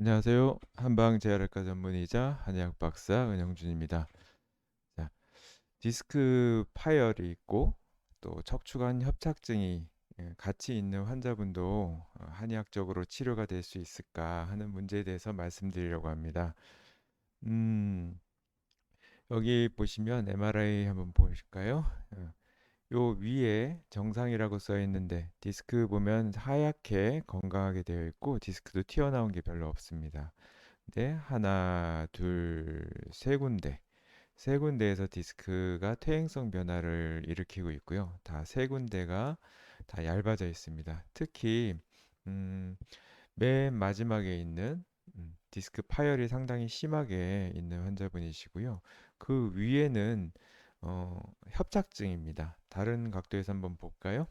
안녕하세요. 한방재활학과 전문의자 한의학 박사 은영준입니다. 자, 디스크 파열이 있고 또 척추관 협착증이 같이 있는 환자분도 한의학적으로 치료가 될 수 있을까 하는 문제에 대해서 말씀드리려고 합니다. 음, 여기 보시면 MRI 한번 보실까요? 요 위에 정상이라고 써 있는데 디스크 보면 하얗게 건강하게 되어 있고 디스크도 튀어나온 게 별로 없습니다. 네, 하나, 둘, 세 군데에서 디스크가 퇴행성 변화를 일으키고 있고요. 다 세 군데가 다 얇아져 있습니다. 특히 음, 맨 마지막에 있는 디스크 파열이 상당히 심하게 있는 환자분이시고요. 그 위에는 협착증입니다. 다른 각도에서 한번 볼까요?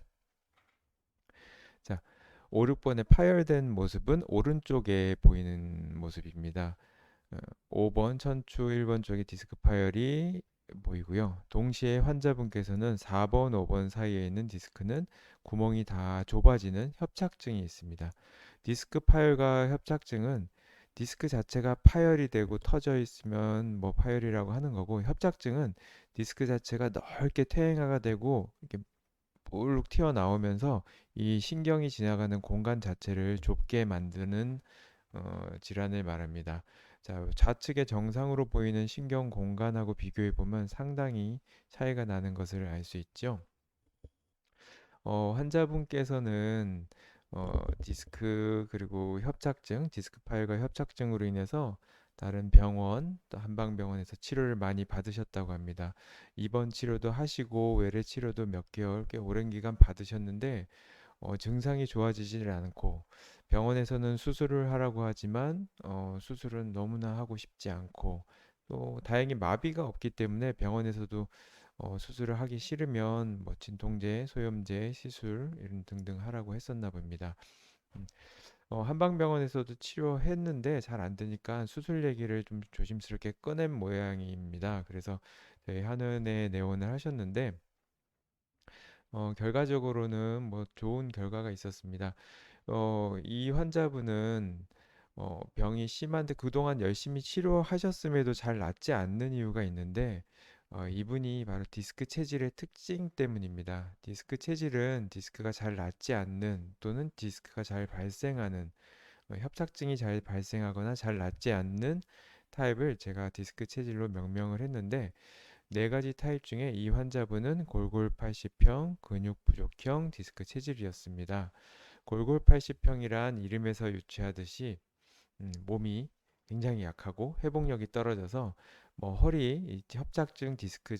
자, 5, 6번의 파열된 모습은 오른쪽에 보이는 모습입니다. 5번 천추 1번 쪽에 디스크 파열이 보이고요. 동시에 환자분께서는 4번, 5번 사이에 있는 디스크는 구멍이 다 좁아지는 협착증이 있습니다. 디스크 파열과 협착증은 디스크 자체가 파열이 되고 터져 있으면 뭐 파열이라고 하는 거고, 협착증은 디스크 자체가 넓게 퇴행화가 되고 이렇게 볼록 튀어나오면서 이 신경이 지나가는 공간 자체를 좁게 만드는 질환을 말합니다. 자, 좌측의 정상으로 보이는 신경 공간하고 비교해 보면 상당히 차이가 나는 것을 알 수 있죠. 환자분께서는 디스크 그리고 협착증, 디스크 파일과 협착증으로 인해서 다른 병원, 또 한방병원에서 치료를 많이 받으셨다고 합니다. 입원 치료도 하시고 외래 치료도 몇 개월, 꽤 오랜 기간 받으셨는데 증상이 좋아지질 않고 병원에서는 수술을 하라고 하지만 수술은 너무나 하고 싶지 않고 또 다행히 마비가 없기 때문에 병원에서도 수술을 하기 싫으면 뭐 진통제, 소염제, 시술 이런 등등 하라고 했었나 봅니다. 음, 한방병원에서도 치료했는데 잘 안 되니까 수술 얘기를 좀 조심스럽게 꺼낸 모양입니다. 그래서 저희 한의원에 내원을 하셨는데 결과적으로는 뭐 좋은 결과가 있었습니다. 이 환자분은 병이 심한데 그동안 열심히 치료하셨음에도 잘 낫지 않는 이유가 있는데 이분이 바로 디스크 체질의 특징 때문입니다. 디스크 체질은 디스크가 잘 낫지 않는 또는 디스크가 잘 발생하는 협착증이 잘 발생하거나 잘 낫지 않는 타입을 제가 디스크 체질로 명명을 했는데 네 가지 타입 중에 이 환자분은 골골 80평 근육 부족형 디스크 체질이었습니다. 골골 80평이란 이름에서 유추하듯이 몸이 굉장히 약하고 회복력이 떨어져서 뭐 허리 협착증 디스크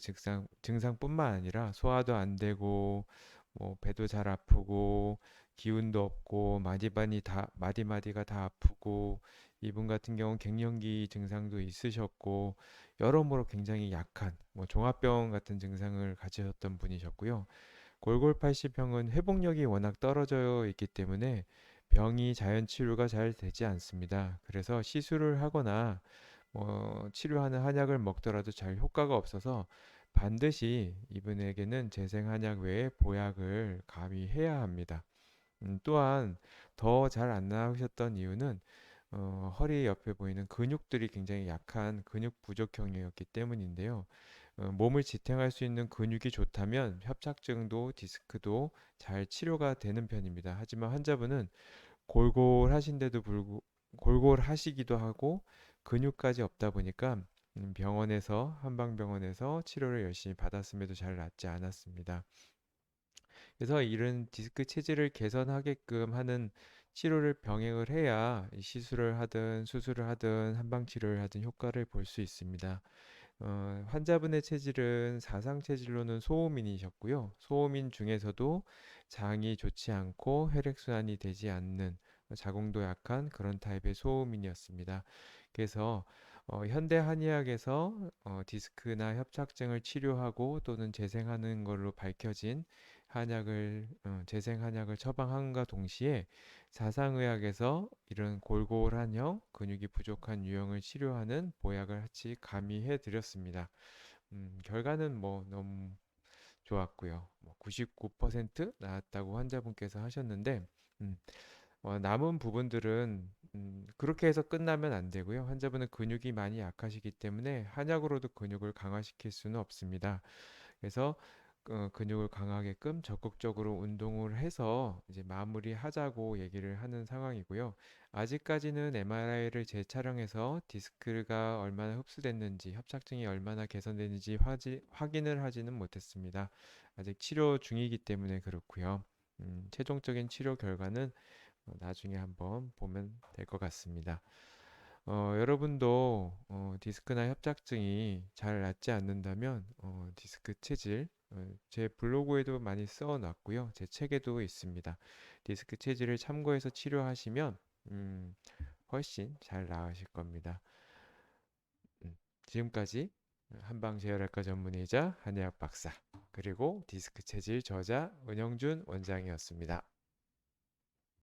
증상뿐만 아니라 소화도 안 되고 뭐 배도 잘 아프고 기운도 없고 마디마디가 다 아프고 이분 같은 경우는 갱년기 증상도 있으셨고 여러모로 굉장히 약한 뭐 종합병 같은 증상을 가지셨던 분이셨고요. 골골 80병은 회복력이 워낙 떨어져 있기 때문에 병이 자연 치료가 잘 되지 않습니다. 그래서 시술을 하거나 치료하는 한약을 먹더라도 잘 효과가 없어서 반드시 이분에게는 재생 한약 외에 보약을 가미해야 합니다. 또한 더 잘 안 나으셨던 이유는 허리 옆에 보이는 근육들이 굉장히 약한 근육 부족형이었기 때문인데요. 몸을 지탱할 수 있는 근육이 좋다면 협착증도 디스크도 잘 치료가 되는 편입니다. 하지만 환자분은 골골하신데도 불구 골골하시기도 하고 근육까지 없다 보니까 병원에서 한방병원에서 치료를 열심히 받았음에도 잘 낫지 않았습니다. 그래서 이런 디스크 체질을 개선하게끔 하는 치료를 병행을 해야 시술을 하든 수술을 하든 한방 치료를 하든 효과를 볼 수 있습니다. 환자분의 체질은 사상 체질로는 소음인이셨고요. 소음인 중에서도 장이 좋지 않고 혈액순환이 되지 않는 자궁도 약한 그런 타입의 소음인이었습니다. 그래서 현대 한의학에서 디스크나 협착증을 치료하고 또는 재생하는 걸로 밝혀진 재생 한약을 처방함과 동시에 사상의학에서 이런 골골한형, 근육이 부족한 유형을 치료하는 보약을 같이 가미해 드렸습니다. 결과는 뭐 너무 좋았고요. 뭐 99% 나았다고 환자분께서 하셨는데, 음, 남은 부분들은 그렇게 해서 끝나면 안 되고요. 환자분은 근육이 많이 약하시기 때문에 한약으로도 근육을 강화시킬 수는 없습니다. 그래서 근육을 강하게끔 적극적으로 운동을 해서 이제 마무리하자고 얘기를 하는 상황이고요. 아직까지는 MRI를 재촬영해서 디스크가 얼마나 흡수됐는지, 협착증이 얼마나 개선됐는지 확인을 하지는 못했습니다. 아직 치료 중이기 때문에 그렇고요. 최종적인 치료 결과는 나중에 한번 보면 될 것 같습니다. 여러분도 디스크나 협착증이 잘 낫지 않는다면 디스크 체질 제 블로그에도 많이 써놨고요. 제 책에도 있습니다. 디스크 체질을 참고해서 치료하시면 음, 훨씬 잘 나으실 겁니다. 지금까지 한방제혈학과 전문의이자 한의학 박사 그리고 디스크 체질 저자 은영준 원장이었습니다.